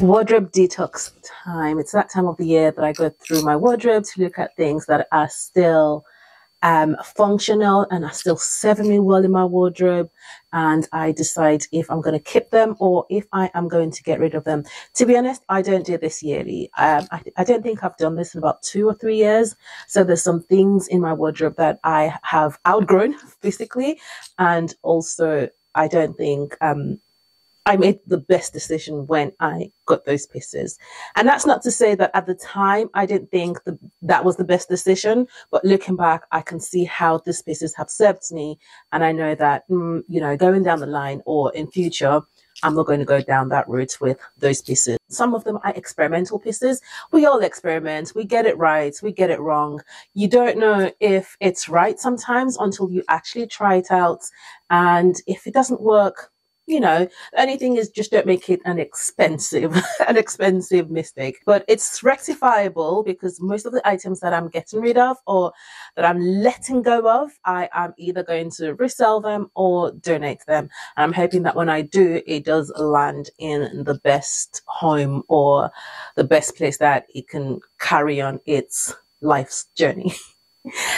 Wardrobe detox time. It's that time of the year that I go through my wardrobe to look at things that are still functional and are still serving me well in my wardrobe, and I decide if I'm going to keep them or if I am going to get rid of them. To be honest, I don't do this yearly. I don't think I've done this in about 2 or 3 years. So there's some things in my wardrobe that I have outgrown physically, and also I don't think I made the best decision when I got those pieces. And that's not to say that at the time I didn't think that was the best decision, but looking back, I can see how these pieces have served me. And I know that, you know, going down the line or in future, I'm not going to go down that route with those pieces. Some of them are experimental pieces. We all experiment. We get it right. We get it wrong. You don't know if it's right sometimes until you actually try it out. And if it doesn't work, you know, the only thing is just don't make it an expensive mistake. But it's rectifiable because most of the items that I'm getting rid of or that I'm letting go of, I am either going to resell them or donate them. And I'm hoping that when I do, it does land in the best home or the best place that it can carry on its life's journey.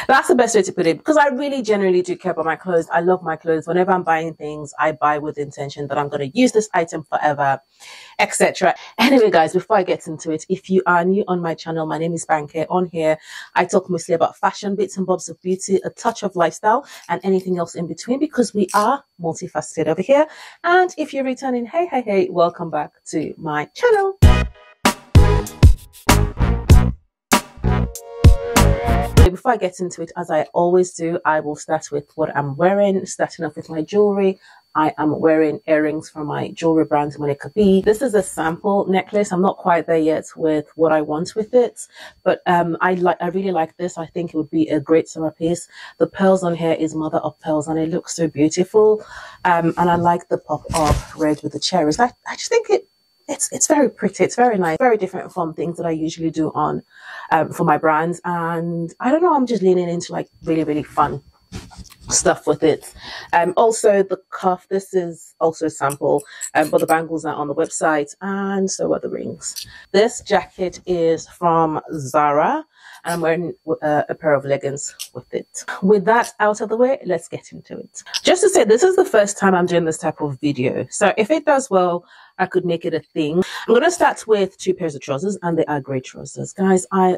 That's the best way to put it, because I really genuinely do care about my clothes. I love my clothes. Whenever I'm buying things, I buy with the intention that I'm going to use this item forever, etc. Anyway, guys, before I get into it, if you are new on my channel, my name is Banke. On here, I talk mostly about fashion, bits and bobs of beauty, a touch of lifestyle, and anything else in between, because we are multifaceted over here. And if you're returning, hey, welcome back to my channel. Before I get into it, as I always do, I will start with what I'm wearing, starting off with my jewelry. I am wearing earrings from my jewelry brand, Monica B. This is a sample necklace. I'm not quite there yet with what I want with it, but I really like this. I think it would be a great summer piece. The pearls on here is mother of pearls, and it looks so beautiful. And I like the pop of red with the cherries. I just think it's very pretty. It's very nice, very different from things that I usually do on for my brands. And I don't know, I'm just leaning into like really fun stuff with it. Also the cuff, this is also a sample, but the bangles are on the website, and so are the rings. This jacket is from Zara, and I'm wearing a pair of leggings with it. With that out of the way, let's get into it. Just to say, this is the first time I'm doing this type of video, so if it does well, I could make it a thing. I'm going to start with 2 pairs of trousers, and they are grey trousers. Guys, I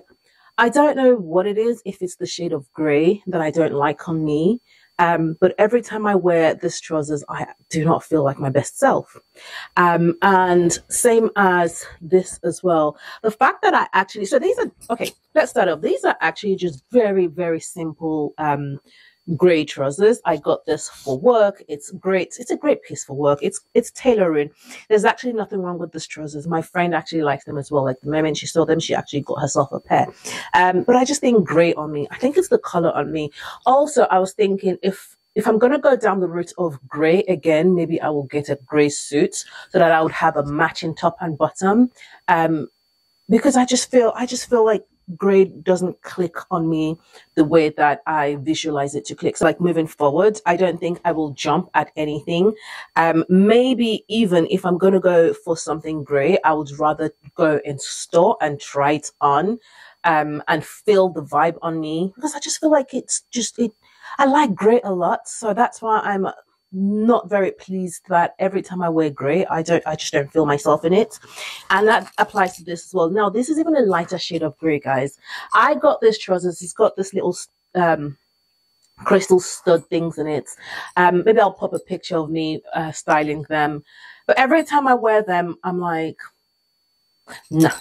don't know what it is, if it's the shade of grey that I don't like on me, but every time I wear these trousers, I do not feel like my best self. And same as this as well. The fact that I actually, so these are, okay, let's start off. These are actually just very simple grey trousers. I got this for work. It's great. It's a great piece for work. It's tailoring. There's actually nothing wrong with these trousers. My friend actually likes them as well. Like the moment she saw them, she actually got herself a pair. But I just think grey on me. I think it's the color on me. Also, I was thinking if I'm going to go down the route of grey again, maybe I will get a grey suit so that I would have a matching top and bottom. Because I just feel like grey doesn't click on me the way that I visualize it to click. So like moving forward, I don't think I will jump at anything. Maybe even if I'm going to go for something grey, I would rather go in store and try it on, and feel the vibe on me, because I just feel like I like grey a lot. So that's why I'm not very pleased that every time I wear grey, I just don't feel myself in it. And that applies to this as well. Now, this is even a lighter shade of grey, guys. I got this trousers. It's got this little crystal stud things in it. Maybe I'll pop a picture of me styling them. But every time I wear them, I'm like, nah.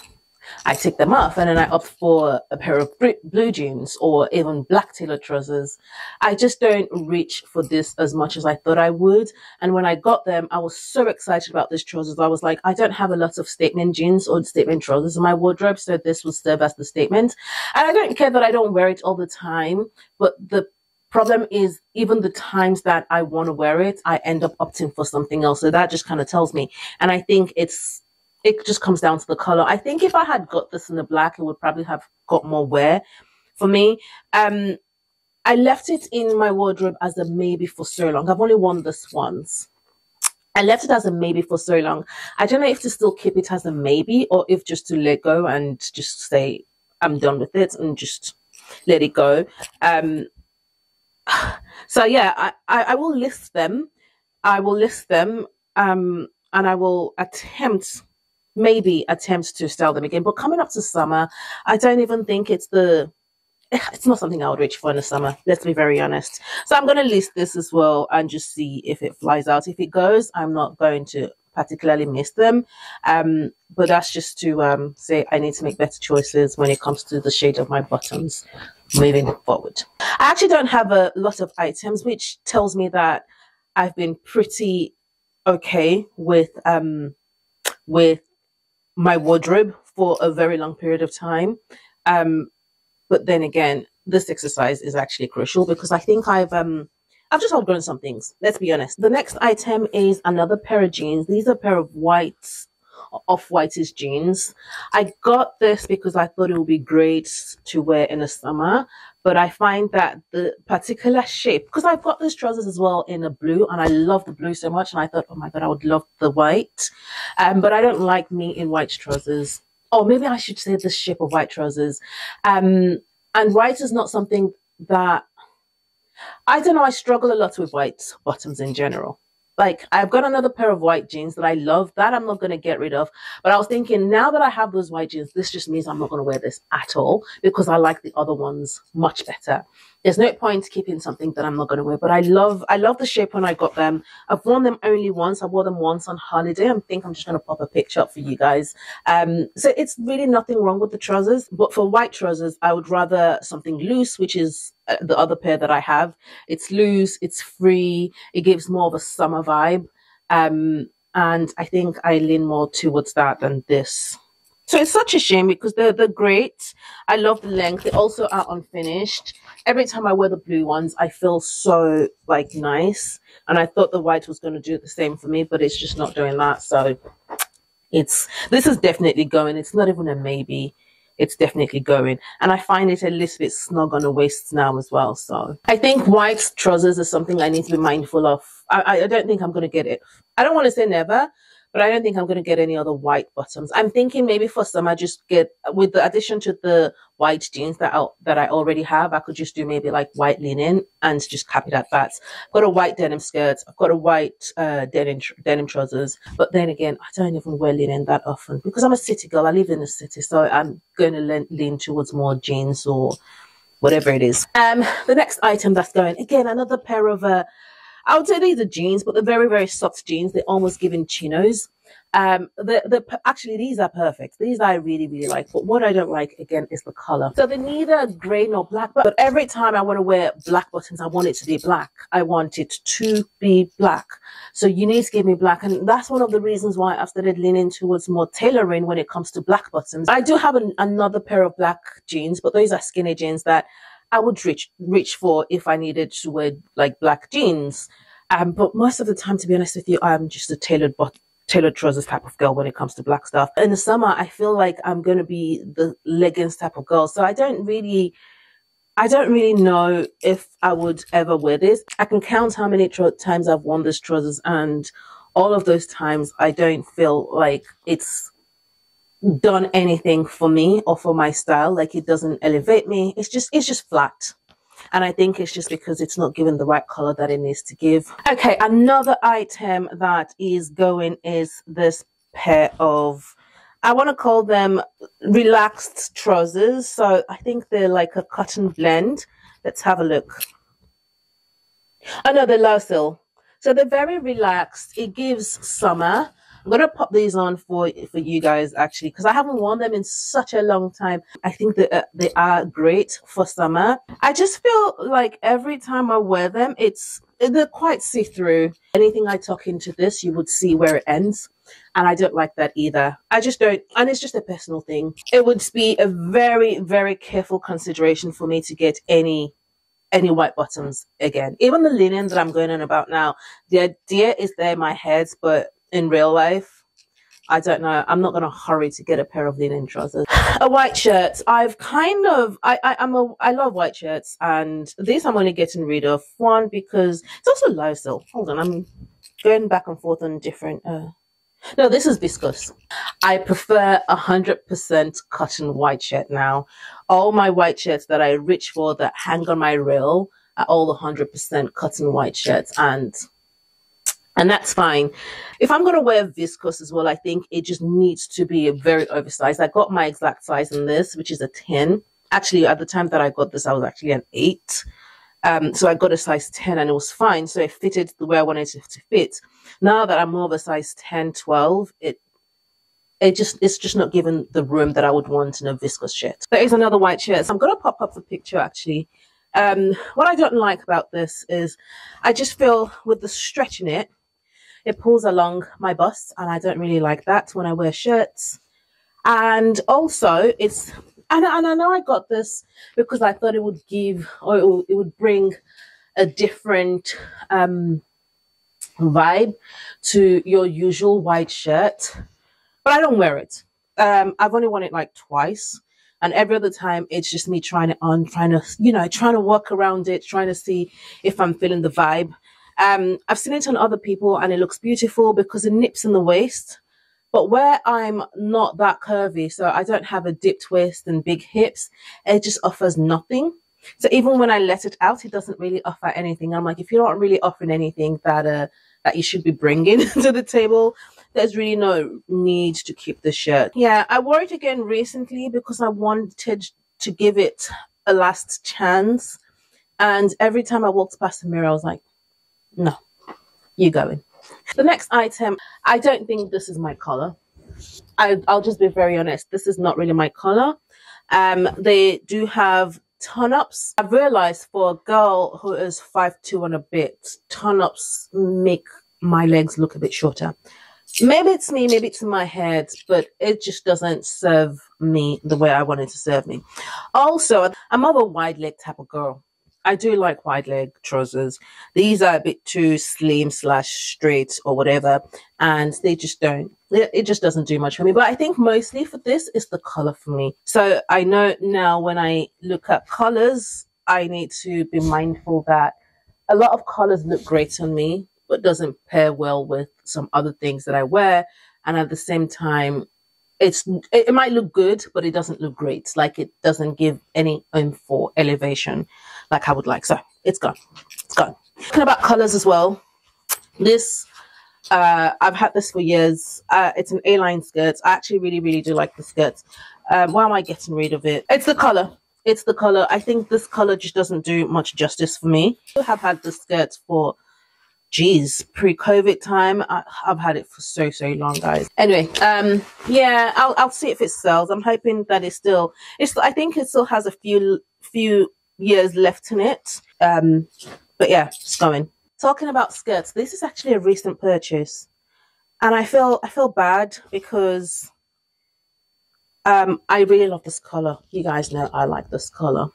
I take them off, and then I opt for a pair of blue jeans or even black tailored trousers. I just don't reach for this as much as I thought I would. And when I got them, I was so excited about these trousers. I was like, I don't have a lot of statement jeans or statement trousers in my wardrobe, so this will serve as the statement. And I don't care that I don't wear it all the time, but the problem is, even the times that I want to wear it, I end up opting for something else. So that just kind of tells me. And I think it just comes down to the color. I think if I had got this in the black, it would probably have got more wear for me. I left it in my wardrobe as a maybe for so long. I've only worn this once. I left it as a maybe for so long. I don't know if to still keep it as a maybe or if just to let go and just say I'm done with it and just let it go. So yeah, I will list them. I will list them, and I will maybe attempt to sell them again. But coming up to summer, I don't even think it's not something I would reach for in the summer. Let's be very honest. So I'm going to list this as well and just see if it flies out. If it goes, I'm not going to particularly miss them. But that's just to say I need to make better choices when it comes to the shade of my bottoms moving forward. I actually don't have a lot of items, which tells me that I've been pretty okay with my wardrobe for a very long period of time. But then again, this exercise is actually crucial because I think I've just outgrown some things. Let's be honest. The next item is another pair of jeans. These are a pair of off-whitish jeans. I got this because I thought it would be great to wear in the summer, but I find that the particular shape, because I've got these trousers as well in a blue, and I love the blue so much, and I thought, oh my god, I would love the white, but I don't like me in white trousers. Or maybe I should say the shape of white trousers. And white is not something that, I don't know, I struggle a lot with white bottoms in general. Like, I've got another pair of white jeans that I love that I'm not going to get rid of. But I was thinking, now that I have those white jeans, this just means I'm not going to wear this at all because I like the other ones much better. There's no point keeping something that I'm not going to wear. But I love the shape when I got them. I've worn them only once. I wore them once on holiday. I think I'm just going to pop a picture up for you guys. So it's really nothing wrong with the trousers. But for white trousers, I would rather something loose, which is the other pair that I have. It's loose, it's free, it gives more of a summer vibe, and I think I lean more towards that than this. So it's such a shame because they're great. I love the length. They also are unfinished. Every time I wear the blue ones, I feel so like nice, and I thought the white was going to do the same for me, but it's just not doing that. So this is definitely going. It's not even a maybe. It's definitely going. And I find it a little bit snug on the waist now as well. So I think white trousers is something I need to be mindful of. I don't think I'm going to get it. I don't want to say never, but I don't think I'm going to get any other white bottoms. I'm thinking maybe for summer, just get, with the addition to the white jeans that I already have, I could just do maybe like white linen and just cap it at that. I've got a white denim skirt. I've got a white denim trousers. But then again, I don't even wear linen that often because I'm a city girl. I live in the city. So I'm going to lean towards more jeans or whatever it is. The next item that's going, again, another pair of I would say these are jeans, but they're very, very soft jeans. They're almost giving chinos. Actually, these are perfect. These I really, really like. But what I don't like, again, is the color. So they're neither gray nor black. But every time I want to wear black buttons, I want it to be black. I want it to be black. So you need to give me black. And that's one of the reasons why I've started leaning towards more tailoring when it comes to black buttons. I do have another pair of black jeans, but those are skinny jeans that I would reach for if I needed to wear like black jeans. But most of the time, to be honest with you, I'm just a tailored trousers type of girl when it comes to black stuff. In the summer, I feel like I'm going to be the leggings type of girl. So I don't really know if I would ever wear this. I can count how many times I've worn these trousers, and all of those times I don't feel like it's done anything for me or for my style. Like, it doesn't elevate me. It's just flat. And I think it's just because it's not given the right color that it needs to give. Okay, another item that is going is this pair of, I want to call them relaxed trousers. So I think they're like a cotton blend. Let's have a look. Oh no, they're Low-Sill. So they're very relaxed. It gives summer. I'm going to pop these on for you guys, actually, because I haven't worn them in such a long time. I think that they are great for summer. I just feel like every time I wear them, they're quite see-through. Anything I tuck into this, you would see where it ends. And I don't like that either. I just don't. And it's just a personal thing. It would be a very, very careful consideration for me to get any white bottoms again. Even the linen that I'm going on about now, the idea is there in my head, but in real life, I don't know. I'm not going to hurry to get a pair of linen trousers. A white shirt. I love white shirts, and these I'm only getting rid of. One, because it's also Low-Sill. Hold on, going back and forth on different no, this is viscose. I prefer 100% cotton white shirt now. All my white shirts that I reach for that hang on my reel are all 100% cotton white shirts, and that's fine. If I'm gonna wear viscose as well, I think it just needs to be a very oversized. I got my exact size in this, which is a 10. Actually, at the time that I got this, I was actually an 8. So I got a size 10 and it was fine. So it fitted the way I wanted it to fit. Now that I'm more of a size 10, 12, it's just not given the room that I would want in a viscose shirt. There is another white shirt. So I'm going to pop up the picture actually. What I don't like about this is I just feel with the stretch in it, it pulls along my bust, and I don't really like that when I wear shirts. And also it's, and I know I got this because I thought it would give, or it would bring a different vibe to your usual white shirt, but I don't wear it. I've only worn it like twice, and every other time it's just me trying it on, trying to work around it, trying to see if I'm feeling the vibe. I've seen it on other people and it looks beautiful because it nips in the waist. But where I'm not that curvy, so I don't have a dipped waist and big hips, it just offers nothing. So even when I let it out, it doesn't really offer anything. I'm like, if you're not really offering anything that you should be bringing to the table, there's really no need to keep the shirt. Yeah, I wore it again recently because I wanted to give it a last chance. And every time I walked past the mirror, I was like, no, you're going. The next item, I don't think this is my color. I'll just be very honest. This is not really my color. They do have turn-ups. I've realized for a girl who is 5'2" and a bit, turn-ups make my legs look a bit shorter. Maybe it's me, maybe it's in my head, but it just doesn't serve me the way I want it to serve me. Also, I'm more of a wide leg type of girl. I do like wide leg trousers. These are a bit too slim / straight or whatever, and they just don't, it just doesn't do much for me. But I think mostly for this is the color for me. So I know now when I look at colors, I need to be mindful that a lot of colors look great on me, but doesn't pair well with some other things that I wear. And at the same time, it might look good, but it doesn't look great. Like it doesn't give any oomph for elevation like I would like. So it's gone. It's gone. Talking about colors as well. This I've had this for years. It's an A-line skirt. I actually really do like the skirt. Why am I getting rid of it? It's the color. It's the color. I think this color just doesn't do much justice for me. I have had this skirt for pre-COVID time. I've had it for so long, guys. Anyway, yeah, I'll see if it sells. I'm hoping that I think it still has a few years left in it. But yeah, it's going. Talking about skirts, this is actually a recent purchase, and I feel bad because I really love this color. You guys know I like this color.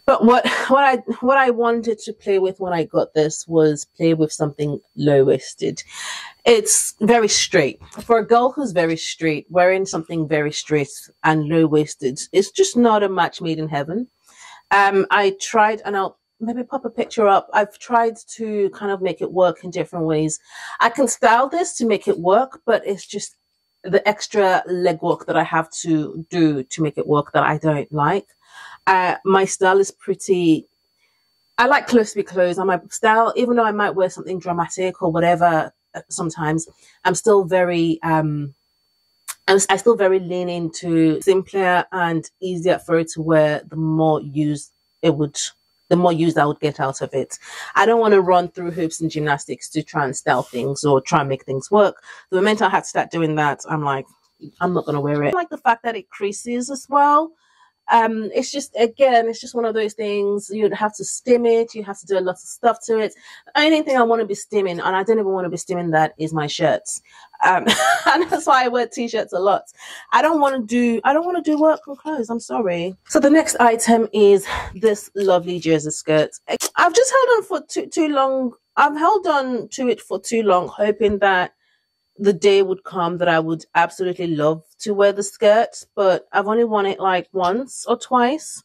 But what I wanted to play with when I got this was play with something low-waisted. It's very straight. For a girl who's very straight, wearing something very straight and low-waisted, it's just not a match made in heaven. I tried, and I'll maybe pop a picture up. I've tried to kind of make it work in different ways. I can style this to make it work, but it's just the extra legwork that I have to do to make it work that I don't like. My style is pretty, I like clothes to be clothes. On my style, even though I might wear something dramatic or whatever, sometimes I'm still very, I still very lean into simpler and easier for it to wear. The more use I would get out of it. I don't want to run through hoops and gymnastics to try and style things or try and make things work. The moment I had to start doing that, I'm like, I'm not going to wear it. I like the fact that it creases as well. It's just, again, it's just one of those things. You'd have to stim it. You have to do a lot of stuff to it. The only thing I want to be stimming, and I don't even want to be stimming that, is my shirts. And that's why I wear t-shirts a lot. I don't want to do work on clothes. I'm sorry. So the next item is this lovely jersey skirt. I've just held on for too long. I've held on to it for too long, hoping that the day would come that I would absolutely love to wear the skirt, but I've only worn it like once or twice,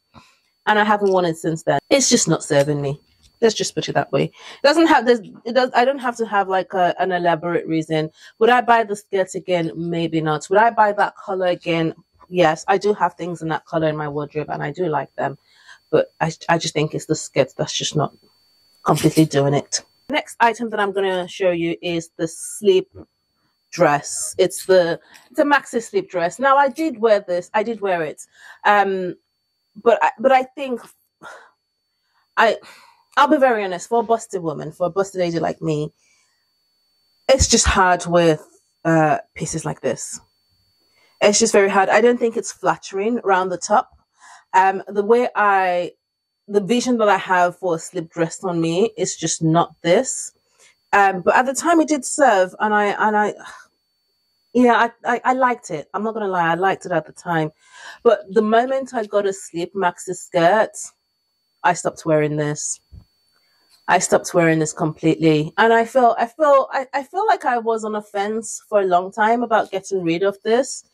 and I haven't worn it since then. It's just not serving me. Let's just put it that way. It doesn't have this. It does. I don't have to have like an elaborate reason. Would I buy the skirt again? Maybe not. Would I buy that color again? Yes, I do have things in that color in my wardrobe, and I do like them. But I just think it's the skirt that's just not completely doing it. The next item that I'm going to show you is the sleep dress. It's a maxi sleep dress. Now I did wear this. I did wear it. But I think I'll be very honest, for a busted woman, for a busted lady like me, it's just hard with pieces like this. It's just very hard. I don't think it's flattering around the top. The vision that I have for a slip dress on me is just not this. But at the time it did serve, and I liked it. I'm not gonna lie, I liked it at the time. But the moment I got a slip maxi skirt, I stopped wearing this. I stopped wearing this completely, and I feel like I was on a fence for a long time about getting rid of this.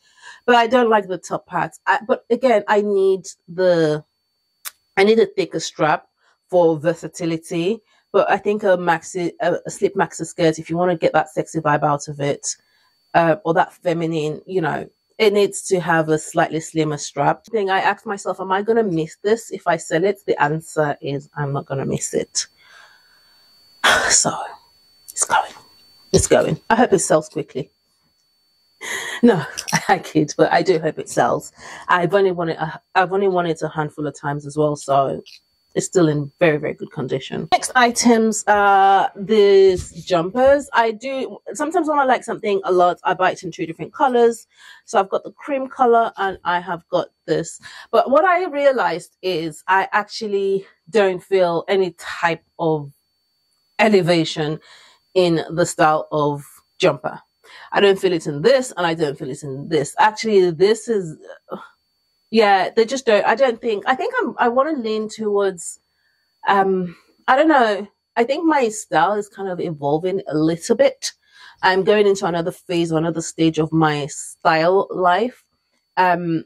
But I don't like the top part. But again, I need a thicker strap for versatility. But I think a slip maxi skirt, if you want to get that sexy vibe out of it, or that feminine, it needs to have a slightly slimmer strap. I asked myself, am I going to miss this if I sell it? The answer is I'm not going to miss it. So it's going. It's going. I hope it sells quickly. No, I kid, but I do hope it sells. I've only worn it a handful of times as well, so it's still in very, very good condition. Next items are these jumpers. Sometimes when I like something a lot, I buy it in 2 different colors. So I've got the cream color and I have got this. But what I realized is I actually don't feel any type of elevation in the style of jumper. I don't feel it in this, and I don't feel it in this. Actually, this is, yeah, they just don't. I think I want to lean towards, I don't know. I think my style is kind of evolving a little bit. I'm going into another phase or another stage of my style life. And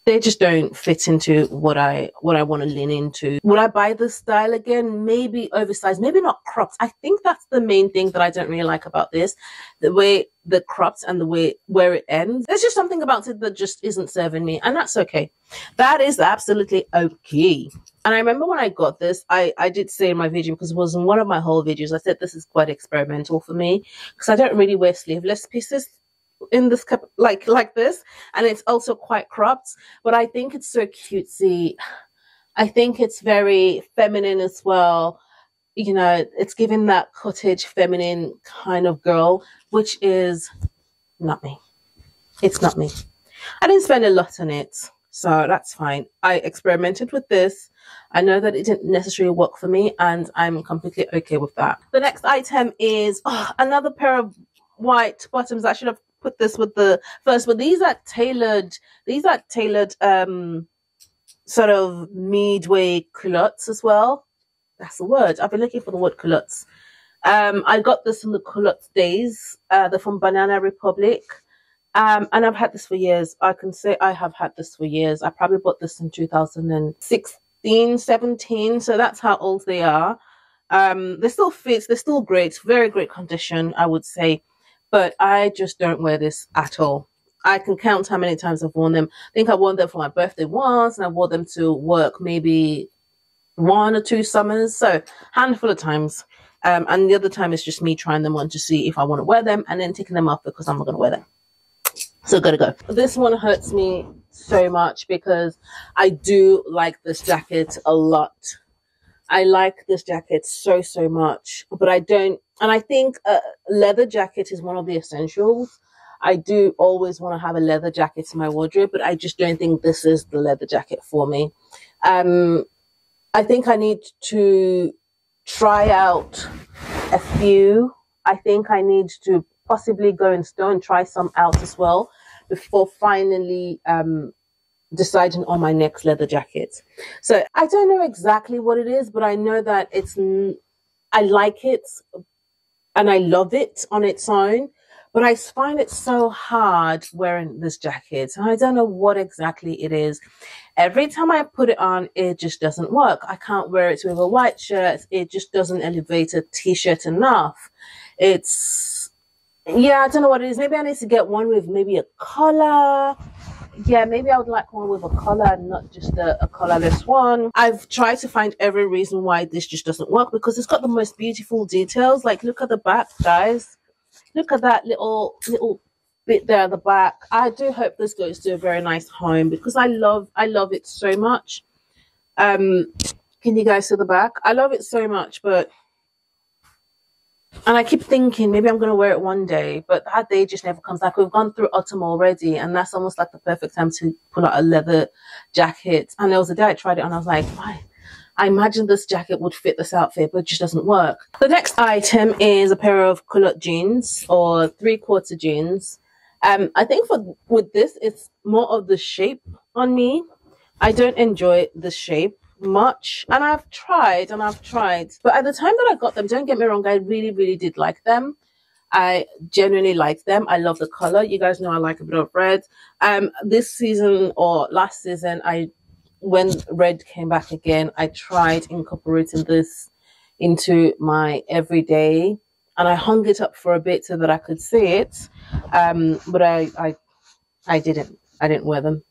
they just don't fit into what I want to lean into. Would I buy this style again? Maybe oversized, maybe not cropped. I think that's the main thing that I don't really like about this. The way the cropped and the way where it ends. There's just something about it that just isn't serving me, and that's okay. That is absolutely okay. And I remember when I got this, I did say in my video, because it was in one of my whole videos, I said this is quite experimental for me because I don't really wear sleeveless pieces in this cup like this, and it's also quite cropped, but I think it's so cutesy. I think it's very feminine as well. It's giving that cottage feminine kind of girl, which is not me. It's not me. I didn't spend a lot on it, so that's fine. I experimented with this. I know that it didn't necessarily work for me, and I'm completely okay with that. The next item is another pair of white bottoms. I should have put this with the first, but these are tailored sort of midway culottes as well. That's the word. I've been looking for the word culottes. I got this from the culottes days. They're from Banana Republic. And I've had this for years. I can say I have had this for years. I probably bought this in 2016, 17. So that's how old they are. They still fit. They're still great. Very great condition, I would say. But I just don't wear this at all. I can count how many times I've worn them. I think I wore them for my birthday once, and I wore them to work maybe 1 or 2 summers. So handful of times. And the other time is just me trying them on to see if I want to wear them, and then taking them off because I'm not going to wear them. So gotta go. This one hurts me so much because I do like this jacket a lot. I like this jacket so much, but I don't. And I think a leather jacket is one of the essentials. I do always want to have a leather jacket in my wardrobe, but I just don't think this is the leather jacket for me. I think I need to try out a few. I think I need to possibly go in store and try some out as well before finally deciding on my next leather jacket. So I don't know exactly what it is, but I know that I like it and I love it on its own, But I find it so hard wearing this jacket. And I don't know what exactly it is. Every time I put it on, it just doesn't work. I can't wear it with a white shirt. It just doesn't elevate a t-shirt enough. It's, yeah, I don't know what it is. Maybe I need to get one with maybe a collar. Yeah, maybe I would like one with a collar and not just a collarless one. I've tried to find every reason why this just doesn't work, because it's got the most beautiful details. Like, look at the back, guys. Look at that little bit there at the back. I do hope this goes to a very nice home, because I love it so much. Can you guys see the back? I love it so much, and I keep thinking maybe I'm going to wear it one day, but that day just never comes back. We've gone through autumn already, and that's almost like the perfect time to pull out a leather jacket. And there was a day I tried it and I was like, why? I imagine this jacket would fit this outfit, but it just doesn't work. The next item is a pair of culotte jeans, or 3/4 jeans. I think with this, it's more of the shape on me. I don't enjoy the shape much, and I've tried, but at the time that I got them, don't get me wrong, I really did like them. I genuinely like them. I love the color. You guys know I like a bit of red. This season or last season, when red came back again, I tried incorporating this into my everyday, and I hung it up for a bit so that I could see it. But I didn't wear them.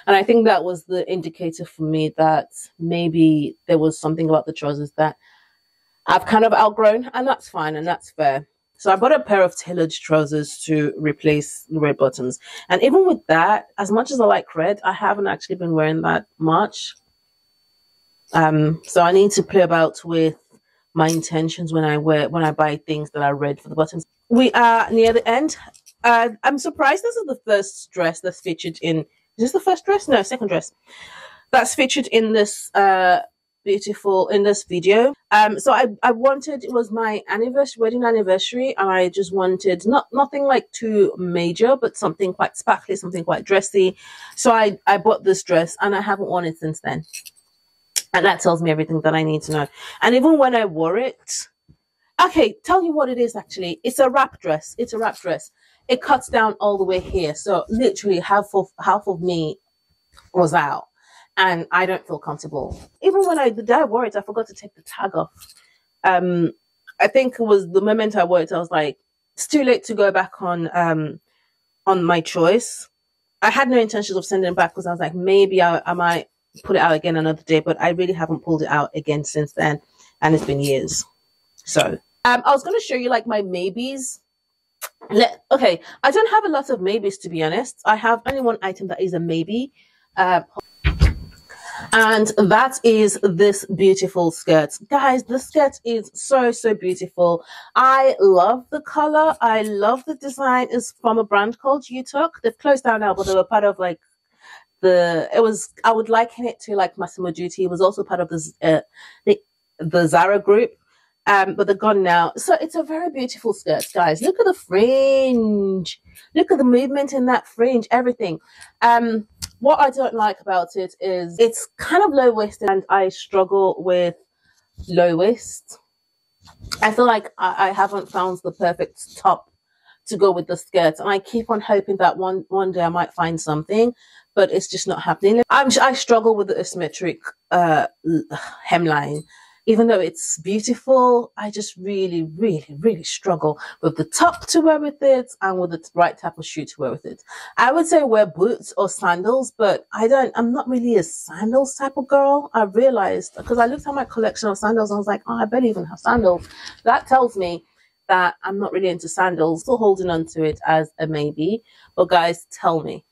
And I think that was the indicator for me that maybe there was something about the trousers that I've kind of outgrown, and that's fine and that's fair. So I bought a pair of tailored trousers to replace the red bottoms. And even with that, as much as I like red, I haven't actually been wearing that much. So I need to play about with my intentions when I buy things that are red for the bottoms. We are near the end. I'm surprised this is the first dress that's featured in. Is this the first dress? No, second dress that's featured in this in this video. So I wanted, it was my wedding anniversary, and I just wanted nothing like too major, but something quite sparkly, something quite dressy. So I bought this dress, and I haven't worn it since then. And that tells me everything that I need to know. And even when I wore it, okay, tell you what it is actually. It's a wrap dress. It's a wrap dress. It cuts down all the way here. So literally half of me was out. And I don't feel comfortable. Even when the day I wore it, I forgot to take the tag off. I think it was the moment I wore it, I was like, it's too late to go back on my choice. I had no intentions of sending it back, because I was like, maybe I might put it out again another day, but I really haven't pulled it out again since then. And it's been years. So I was going to show you like my maybes. Okay, I don't have a lot of maybes, to be honest. I have only one item that is a maybe. And that is this beautiful skirt. Guys, the skirt is so beautiful. I love the color. I love the design. It's from a brand called Detox. They've closed down now, but they were part of like I would liken it to like Massimo Dutti. It was also part of the Zara group. But they're gone now. So it's a very beautiful skirt, guys. Look at the fringe. Look at the movement in that fringe, everything. What I don't like about it is it's kind of low-waisted, and I struggle with low waist. I feel like I haven't found the perfect top to go with the skirt, and I keep on hoping that one day I might find something, but it's just not happening. I struggle with the asymmetric hemline. Even though it's beautiful, I just really struggle with the top to wear with it, and with the right type of shoe to wear with it. I would say wear boots or sandals, but I'm not really a sandals type of girl. I realized, because I looked at my collection of sandals, and I was like, oh, I barely even have sandals. That tells me that I'm not really into sandals. Still holding on to it as a maybe. But guys, tell me,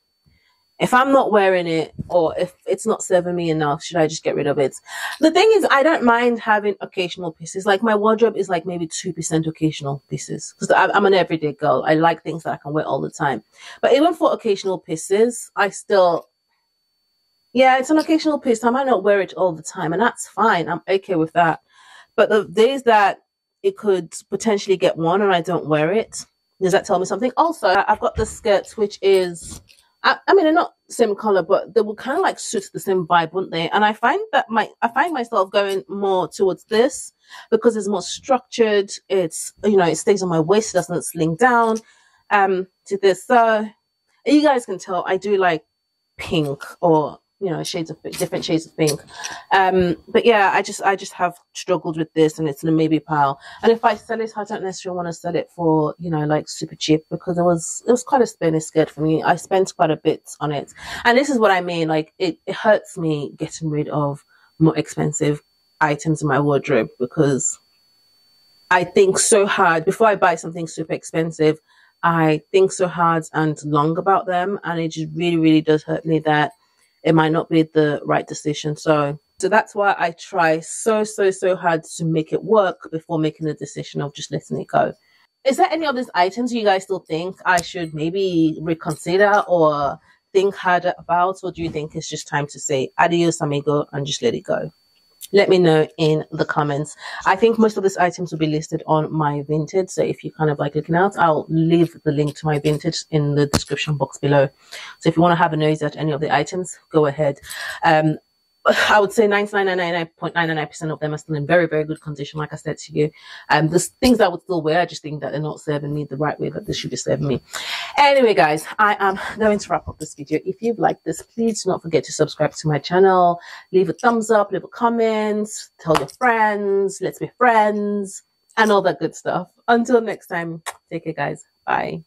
if I'm not wearing it, or if it's not serving me enough, should I just get rid of it? The thing is, I don't mind having occasional pieces. Like, my wardrobe is like maybe 2% occasional pieces, because I'm an everyday girl. I like things that I can wear all the time. But even for occasional pieces, yeah, it's an occasional piece. I might not wear it all the time, and that's fine. I'm okay with that. But the days that it could potentially get worn and I don't wear it, does that tell me something? Also, I've got the skirts, which is, I mean, they're not same color, but they will kind of like suit the same vibe, wouldn't they? And I find myself going more towards this, because it's more structured. It's, it stays on my waist, it doesn't sling down. to this. So you guys can tell I do like pink, or you know, shades of different shades of pink. But yeah, I just have struggled with this, and it's in a maybe pile. And if I sell it, I don't necessarily want to sell it for, you know, like super cheap, because it was quite a spinning skirt for me. I spent quite a bit on it, and this is what I mean. Like it hurts me getting rid of more expensive items in my wardrobe, because I think so hard before I buy something super expensive. I think so hard and long about them, and it just really, really does hurt me that it might not be the right decision. So that's why I try so hard to make it work before making the decision of just letting it go. Is there any of these items you guys still think I should maybe reconsider or think harder about, or do you think it's just time to say adios amigo and just let it go? Let me know in the comments. I think most of these items will be listed on my Vinted, so if you kind of like looking out, I'll leave the link to my Vinted in the description box below. So if you want to have a nose at any of the items, go ahead. I would say 99.99% of them are still in very, very good condition, like I said to you. There's things I would still wear. I just think that they're not serving me the right way that they should be serving me. Anyway, guys, I am going to wrap up this video. If you've liked this, please do not forget to subscribe to my channel. Leave a thumbs up, leave a comment, tell your friends, let's be friends, and all that good stuff. Until next time, take care, guys. Bye.